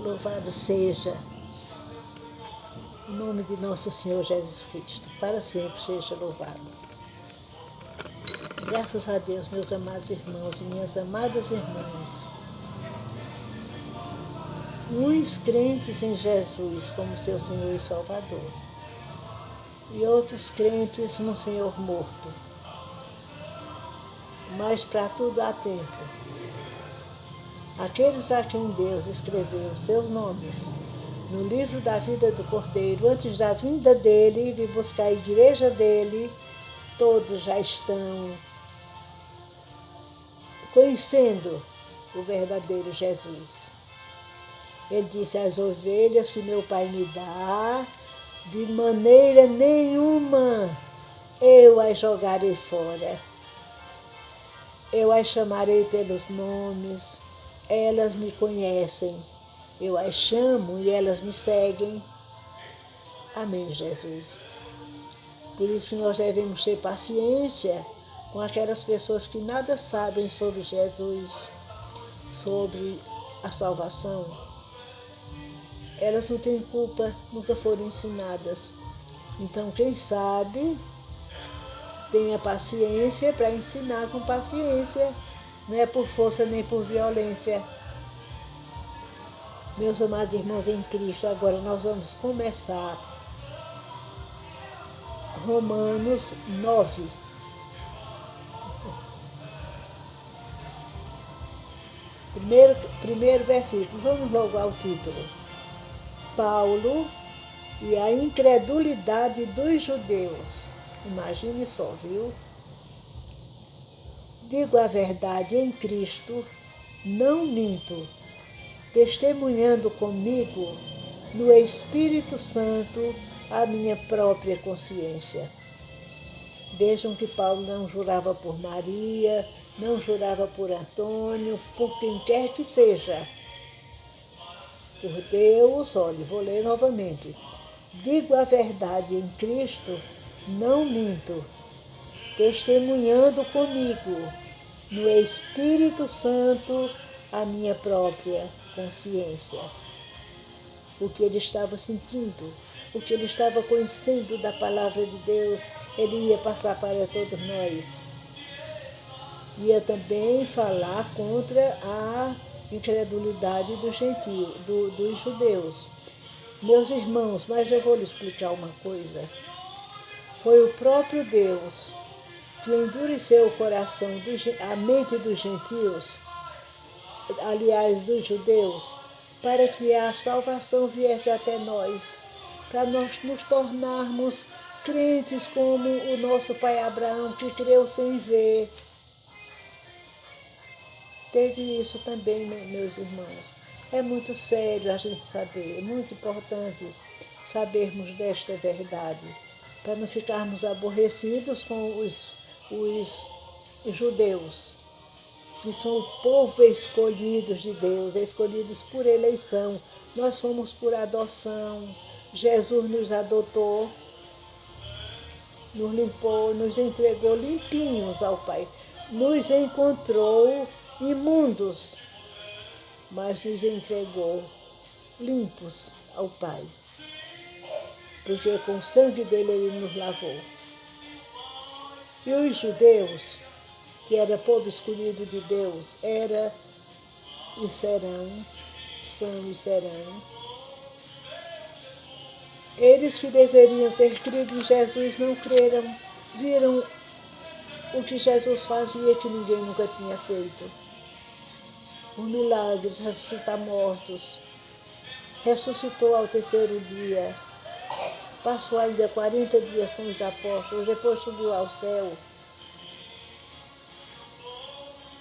Louvado seja o nome de nosso Senhor Jesus Cristo, para sempre seja louvado. Graças a Deus, meus amados irmãos e minhas amadas irmãs, uns crentes em Jesus como seu Senhor e Salvador, e outros crentes no Senhor morto. Mas para tudo há tempo. Aqueles a quem Deus escreveu seus nomes no livro da vida do Cordeiro, antes da vinda dele, vir buscar a igreja dele, todos já estão conhecendo o verdadeiro Jesus. Ele disse: as ovelhas que meu Pai me dá, de maneira nenhuma eu as jogarei fora. Eu as chamarei pelos nomes, elas me conhecem. Eu as chamo e elas me seguem. Amém, Jesus. Por isso que nós devemos ter paciência com aquelas pessoas que nada sabem sobre Jesus, sobre a salvação. Elas não têm culpa, nunca foram ensinadas. Então, quem sabe, tenha paciência para ensinar com paciência, não é por força nem por violência. Meus amados irmãos em Cristo, agora nós vamos começar Romanos 9. Primeiro versículo, vamos logo ao título. Paulo e a incredulidade dos judeus. Imagine só, viu? Digo a verdade em Cristo, não minto, testemunhando comigo no Espírito Santo a minha própria consciência. Vejam que Paulo não jurava por Maria, não jurava por Antônio, por quem quer que seja. Por Deus, olha, vou ler novamente. Digo a verdade em Cristo, não minto, testemunhando comigo no Espírito Santo a minha própria consciência. O que ele estava sentindo, o que ele estava conhecendo da palavra de Deus, ele ia passar para todos nós. Ia também falar contra a incredulidade dos gentios, dos judeus. Meus irmãos, mas eu vou lhe explicar uma coisa. Foi o próprio Deus que endureceu o coração, a mente dos gentios, aliás, dos judeus, para que a salvação viesse até nós, para nós nos tornarmos crentes como o nosso pai Abraão, que creu sem ver. Teve isso também, meus irmãos. É muito sério a gente saber, é muito importante sabermos desta verdade, para não ficarmos aborrecidos com os judeus, que são o povo escolhido de Deus, escolhidos por eleição. Nós fomos por adoção, Jesus nos adotou, nos limpou, nos entregou limpinhos ao Pai, nos encontrou imundos, mas nos entregou limpos ao Pai, porque com o sangue dele ele nos lavou. E os judeus, que era povo escolhido de Deus, era e serão, são e serão. Eles que deveriam ter crido em Jesus não creram, viram o que Jesus fazia que ninguém nunca tinha feito. Os milagres, ressuscitar mortos, ressuscitou ao terceiro dia, passou ainda 40 dias com os apóstolos, depois subiu ao céu.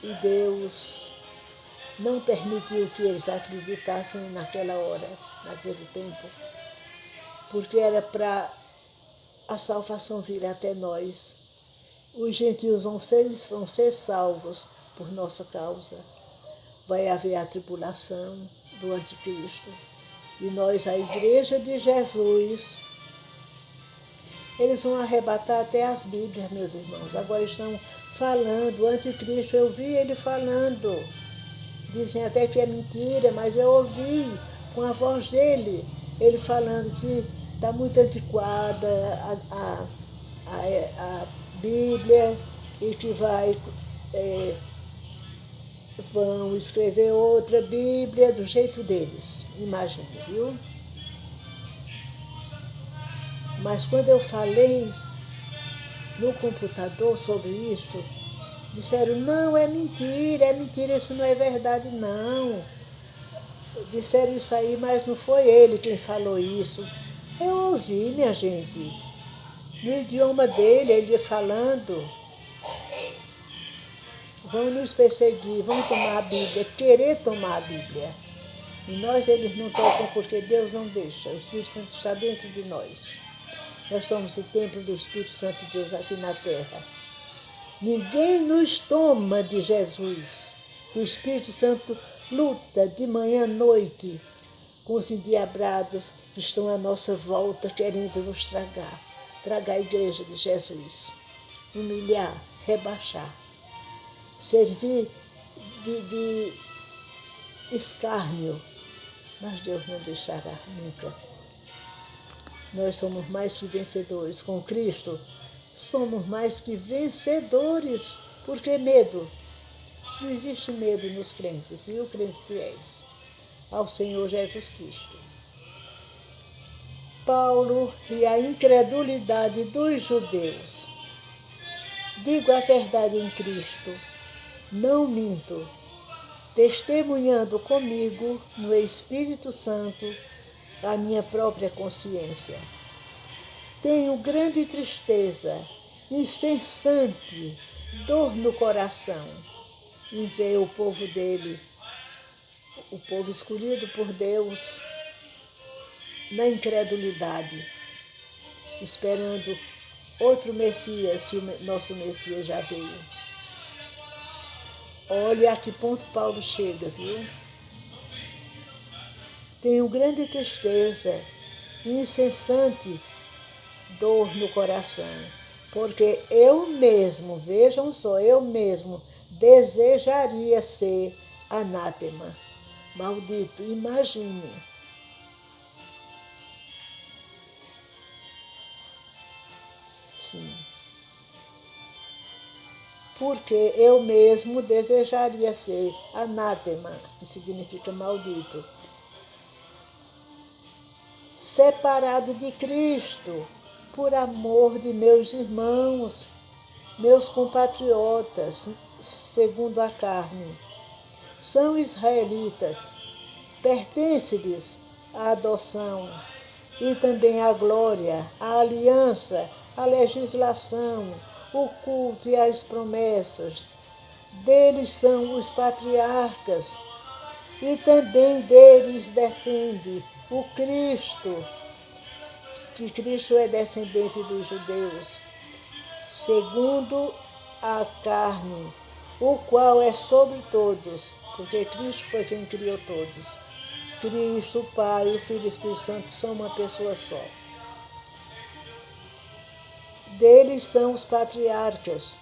E Deus não permitiu que eles acreditassem naquela hora, naquele tempo, porque era para a salvação vir até nós. Os gentios vão ser salvos por nossa causa. Vai haver a tribulação do anticristo. E nós, a igreja de Jesus, eles vão arrebatar até as Bíblias, meus irmãos. Agora estão falando, o anticristo, eu vi ele falando. Dizem até que é mentira, mas eu ouvi, com a voz dele, ele falando que está muito antiquada a Bíblia e que vão escrever outra Bíblia do jeito deles. Imagine, viu? Mas quando eu falei no computador sobre isso, disseram, não, é mentira, isso não é verdade, não. Disseram isso aí, mas não foi ele quem falou isso. Eu ouvi, minha gente, no idioma dele, ele falando, vão nos perseguir, vão tomar a Bíblia, querer tomar a Bíblia. E nós, eles não tocam porque Deus não deixa, o Espírito Santo está dentro de nós. Nós somos o templo do Espírito Santo de Deus aqui na terra. Ninguém nos toma de Jesus. O Espírito Santo luta de manhã à noite com os endiabrados que estão à nossa volta querendo nos tragar. Tragar a igreja de Jesus. Humilhar, rebaixar. Servir de escárnio. Mas Deus não deixará nunca. Nós somos mais que vencedores. Com Cristo, somos mais que vencedores. Por que medo? Não existe medo nos crentes, viu? Crentes fiéis ao Senhor Jesus Cristo. Paulo e a incredulidade dos judeus. Digo a verdade em Cristo, não minto, testemunhando comigo no Espírito Santo a minha própria consciência. Tenho grande tristeza, incessante dor no coração em ver o povo dele, o povo escolhido por Deus, na incredulidade, esperando outro Messias, se o nosso Messias já veio. Olha a que ponto Paulo chega, viu? Tenho grande tristeza, incessante dor no coração, porque eu mesmo, vejam só, eu mesmo desejaria ser anátema, maldito, imagine. Sim. Porque eu mesmo desejaria ser anátema, que significa maldito, separado de Cristo, por amor de meus irmãos, meus compatriotas, segundo a carne. São israelitas, pertence-lhes a adoção e também a glória, a aliança, a legislação, o culto e as promessas. Deles são os patriarcas e também deles descende o Cristo, que Cristo é descendente dos judeus, segundo a carne, o qual é sobre todos, porque Cristo foi quem criou todos. Cristo, o Pai, o Filho e o Espírito Santo são uma pessoa só. Deles são os patriarcas,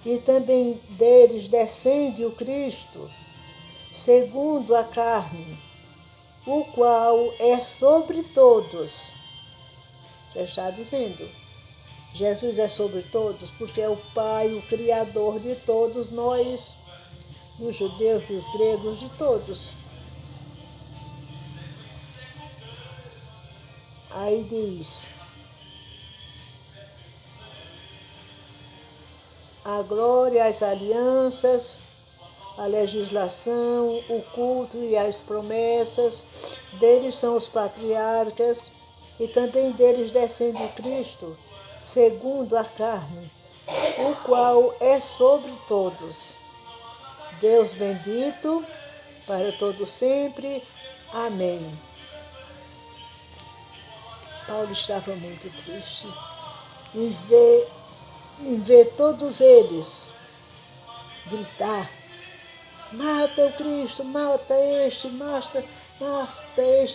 e também deles descende o Cristo, segundo a carne, o qual é sobre todos. Já está dizendo, Jesus é sobre todos, porque é o Pai, o Criador de todos nós, dos judeus, dos gregos, de todos. Aí diz, a glória, as alianças, a legislação, o culto e as promessas, deles são os patriarcas, e também deles descende o Cristo, segundo a carne, o qual é sobre todos. Deus bendito, para todo sempre. Amém. Paulo estava muito triste em ver todos eles gritar, mata o Cristo, mata este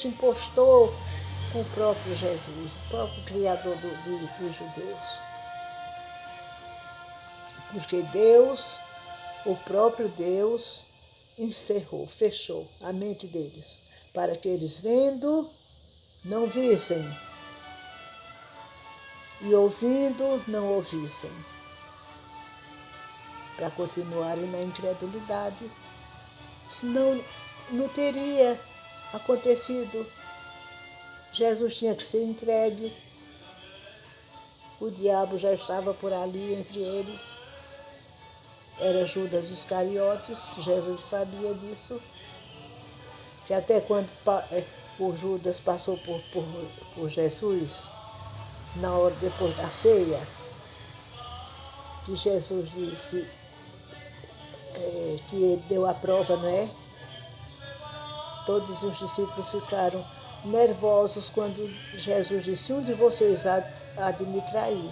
impostor, com o próprio Jesus, o próprio Criador dos judeus. Porque Deus, o próprio Deus, encerrou, fechou a mente deles. para que eles vendo não vissem e ouvindo não ouvissem, para continuarem na incredulidade, senão não teria acontecido. Jesus tinha que ser entregue, o diabo já estava por ali entre eles, era Judas Iscariotes, Jesus sabia disso, que até quando o Judas passou por Jesus, na hora depois da ceia, que Jesus disse que ele deu a prova, não é? Todos os discípulos ficaram nervosos quando Jesus disse: um de vocês há de me trair.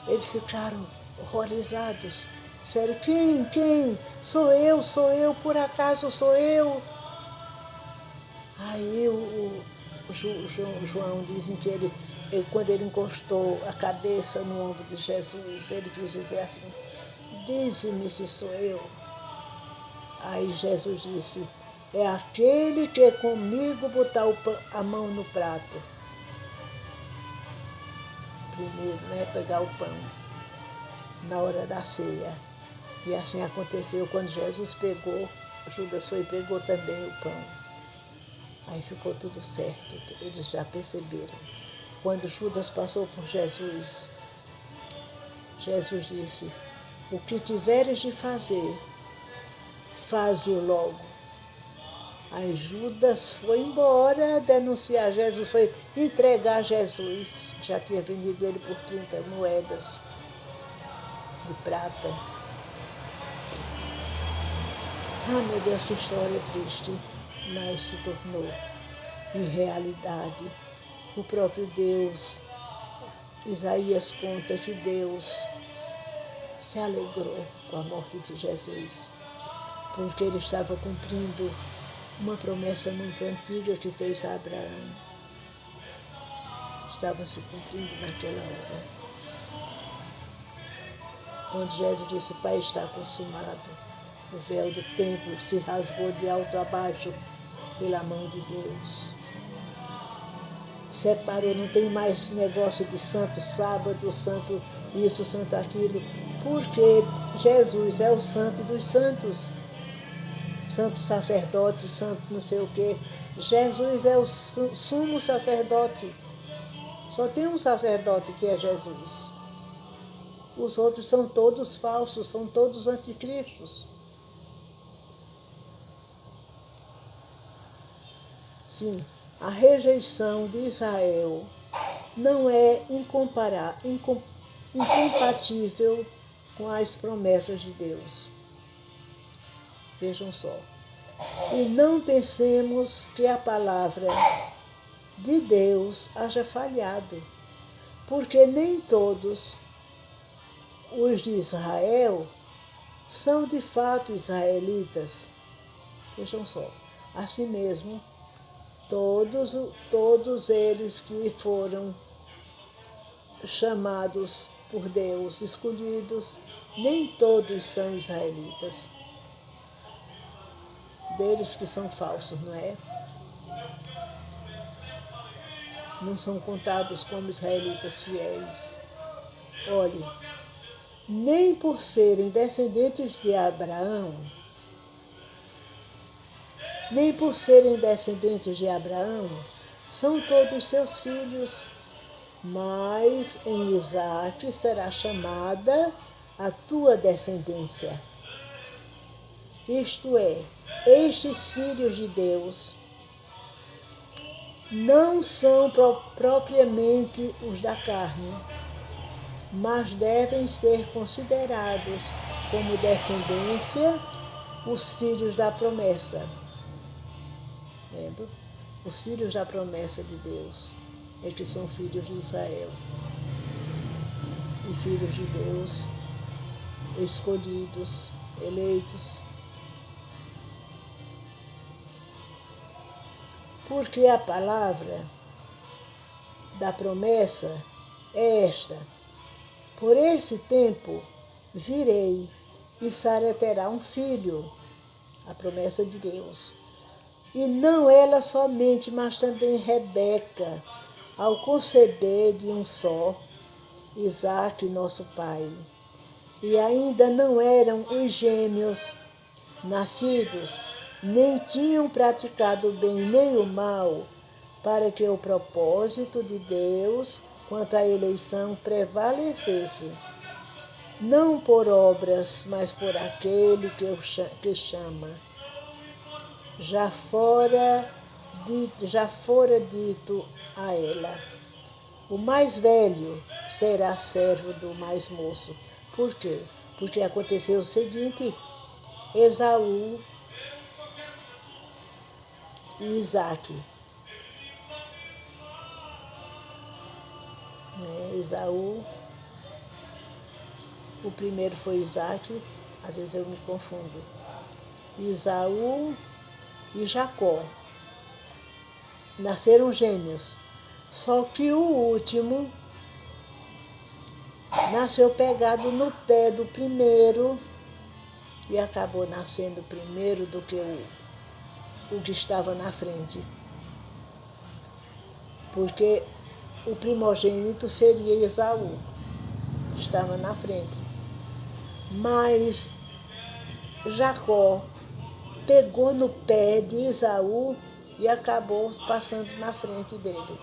Eles ficaram horrorizados. Disseram: quem? Quem? Sou eu, por acaso sou eu? Aí João dizem que ele, quando ele encostou a cabeça no ombro de Jesus, ele quis dizer assim: dize-me se sou eu. Aí Jesus disse: é aquele que comigo botar a mão no prato. Primeiro, né, pegar o pão na hora da ceia. E assim aconteceu quando Jesus pegou, Judas foi e pegou também o pão. Aí ficou tudo certo, eles já perceberam. Quando Judas passou por Jesus, Jesus disse: o que tiveres de fazer, faze-o logo. Aí Judas foi embora denunciar Jesus, foi entregar Jesus. Já tinha vendido ele por 30 moedas de prata. Ah, meu Deus, que história triste, mas se tornou em realidade. O próprio Deus, Isaías conta que Deus se alegrou com a morte de Jesus, porque ele estava cumprindo uma promessa muito antiga que fez a Abraão. Estava se cumprindo naquela hora. Quando Jesus disse: Pai, está consumado, o véu do templo se rasgou de alto a baixo pela mão de Deus. Separou, não tem mais negócio de santo sábado, santo isso, santo aquilo, porque Jesus é o santo dos santos. Santo sacerdote, santo não sei o quê. Jesus é o sumo sacerdote. Só tem um sacerdote que é Jesus. Os outros são todos falsos, são todos anticristos. Sim, a rejeição de Israel não é incompatível com as promessas de Deus. Vejam só. E não pensemos que a palavra de Deus haja falhado, porque nem todos os de Israel são de fato israelitas. Vejam só. Assim mesmo, todos eles que foram chamados por Deus, escolhidos, nem todos são israelitas. Deles que são falsos, não é? Não são contados como israelitas fiéis. Olhe, nem por serem descendentes de Abraão, são todos seus filhos, mas em Isaque será chamada a tua descendência. Isto é, estes filhos de Deus não são propriamente os da carne, mas devem ser considerados como descendência os filhos da promessa. Vendo? Os filhos da promessa de Deus é que são filhos de Israel. E filhos de Deus, escolhidos, eleitos. Porque a palavra da promessa é esta: por esse tempo virei e Sara terá um filho, a promessa de Deus. E não ela somente, mas também Rebeca, ao conceber de um só, Isaque, nosso pai. E ainda não eram os gêmeos nascidos, nem tinham praticado o bem nem o mal, para que o propósito de Deus quanto à eleição prevalecesse, não por obras, mas por aquele que chama. Já fora dito a ela: o mais velho será servo do mais moço. Por quê? Porque aconteceu o seguinte: Esaú e Isaque. Esaú, o primeiro foi Isaque, às vezes eu me confundo. Esaú e Jacó nasceram gêmeos. Só que o último nasceu pegado no pé do primeiro e acabou nascendo primeiro do que o que estava na frente. Porque o primogênito seria Esaú, que estava na frente. Mas Jacó pegou no pé de Esaú e acabou passando na frente dele.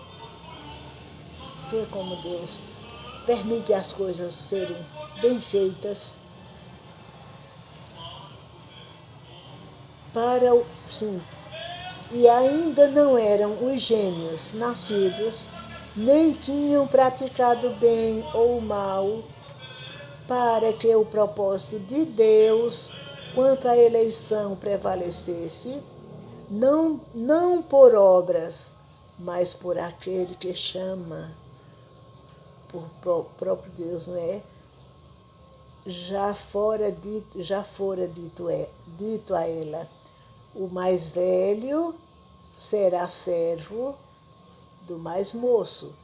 Vê como Deus permite as coisas serem bem feitas para o... Sim. E ainda não eram os gêmeos nascidos, nem tinham praticado bem ou mal, para que o propósito de Deus quanto à eleição prevalecesse, não por obras, mas por aquele que chama, por próprio Deus, não é? Já fora dito a ela: o mais velho será servo do mais moço.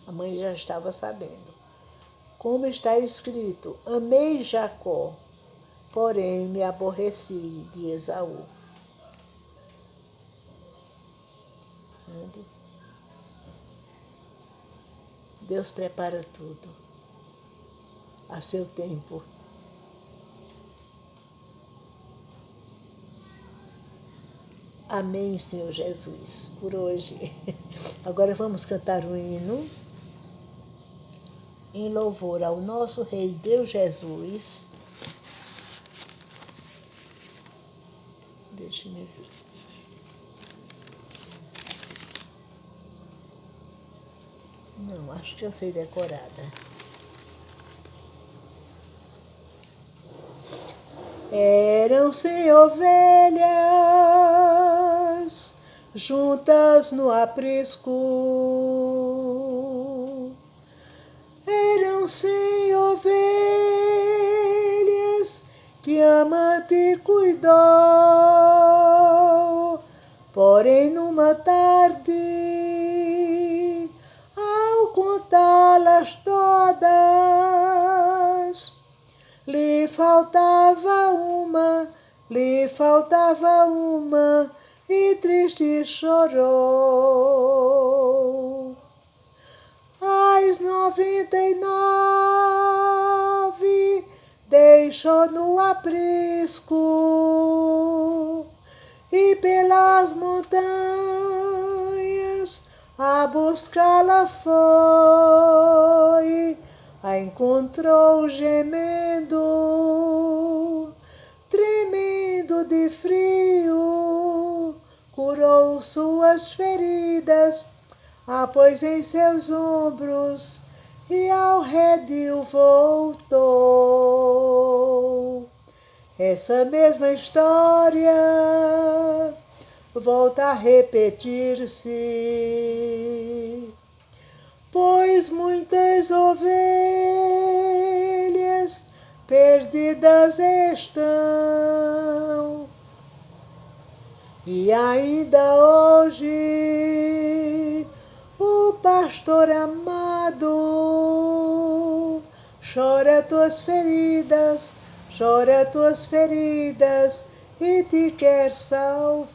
A mãe já estava sabendo. Como está escrito: amei Jacó, porém me aborreci de Esaú. Deus prepara tudo a seu tempo. Amém, Senhor Jesus, por hoje. Agora vamos cantar um hino em louvor ao nosso Rei Deus Jesus. Deixe-me ver. Não, acho que eu sei decorada. Eram-se ovelhas juntas no aprisco. Eram-se ovelhas que amante cuidou. Porém, numa tarde, ao contá-las todas, lhe faltava uma, e triste chorou. As 99 deixou no aprisco, e pelas montanhas a buscá-la foi. A encontrou gemendo, tremendo de frio, curou suas feridas, a pôs em seus ombros e ao redil voltou. Essa mesma história volta a repetir-se, pois muitas ovelhas perdidas estão, e ainda hoje o pastor amado chora tuas feridas e te quer salvar.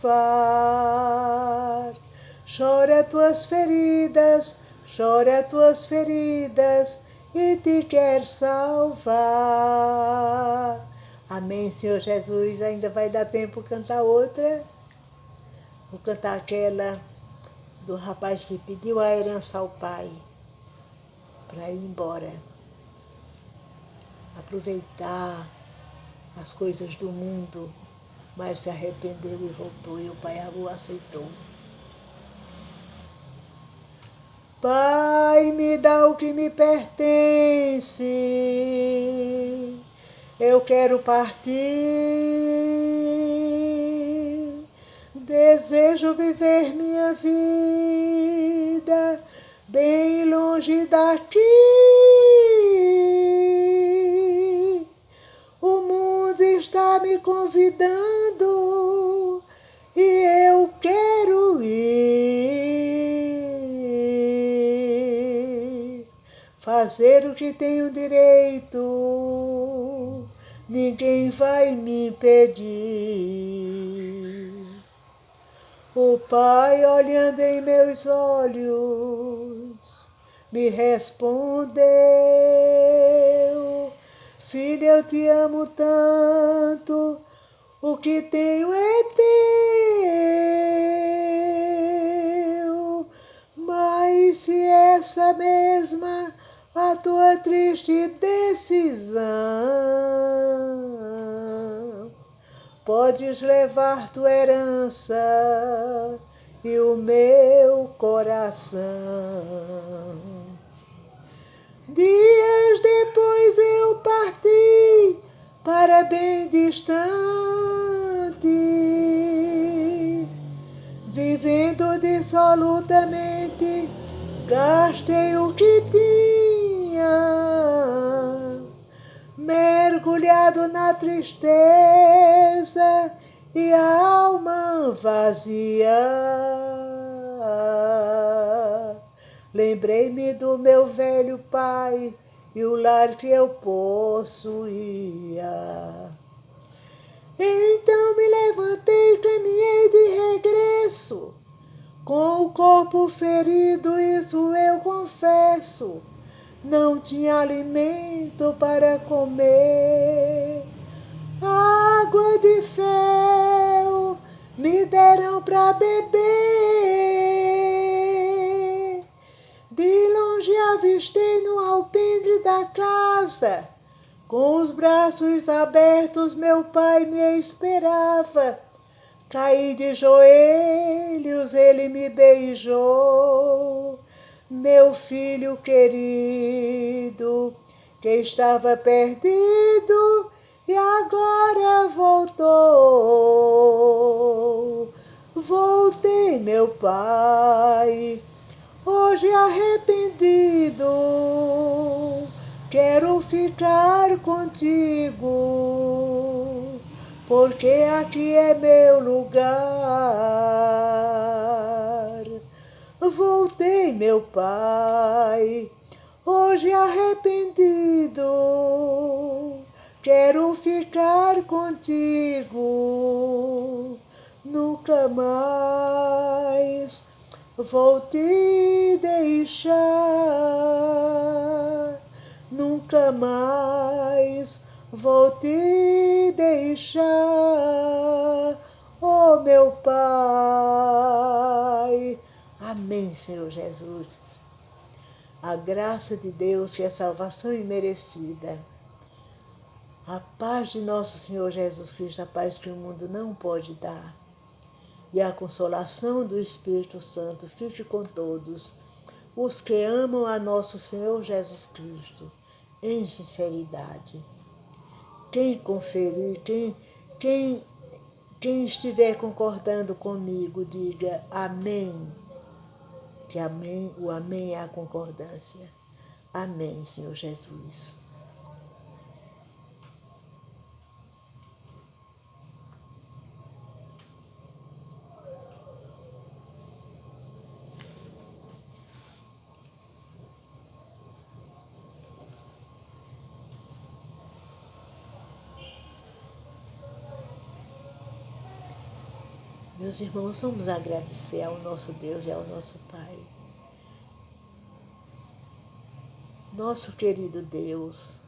Chora tuas feridas e te quer salvar. Amém, Senhor Jesus. Ainda vai dar tempo de cantar outra. Vou cantar aquela do rapaz que pediu a herança ao pai para ir embora. Aproveitar as coisas do mundo, mas se arrependeu e voltou, e o pai o aceitou. Pai, me dá o que me pertence, eu quero partir, desejo viver minha vida bem longe daqui. O mundo está me convidando e eu quero ir. Fazer o que tenho direito, ninguém vai me impedir. O Pai, olhando em meus olhos, me respondeu: filho, eu te amo tanto, o que tenho é teu. Mas se essa mesma a tua triste decisão, podes levar tua herança e o meu coração. Dias depois eu parti para bem distante, vivendo dissolutamente, gastei o que tinha, mergulhado na tristeza e a alma vazia. Lembrei-me do meu velho pai e o lar que eu possuía. Então me levantei e caminhei de regresso, com o corpo ferido, isso eu confesso. Não tinha alimento para comer, água de fel me deram para beber. De longe avistei no alpendre da casa, com os braços abertos meu pai me esperava. Caí de joelhos, ele me beijou. Meu filho querido, que estava perdido e agora voltou. Voltei, meu pai, hoje arrependido, quero ficar contigo, porque aqui é meu lugar. Voltei, meu pai, hoje arrependido, quero ficar contigo, nunca mais vou te deixar, nunca mais vou te deixar, oh meu Pai. Amém, Senhor Jesus. A graça de Deus, que é salvação imerecida, a paz de nosso Senhor Jesus Cristo, a paz que o mundo não pode dar, e a consolação do Espírito Santo fique com todos os que amam a nosso Senhor Jesus Cristo em sinceridade. Quem conferir, quem estiver concordando comigo, diga amém. Que amém, o amém é a concordância. Amém, Senhor Jesus. Meus irmãos, vamos agradecer ao nosso Deus e ao nosso Pai. Nosso querido Deus,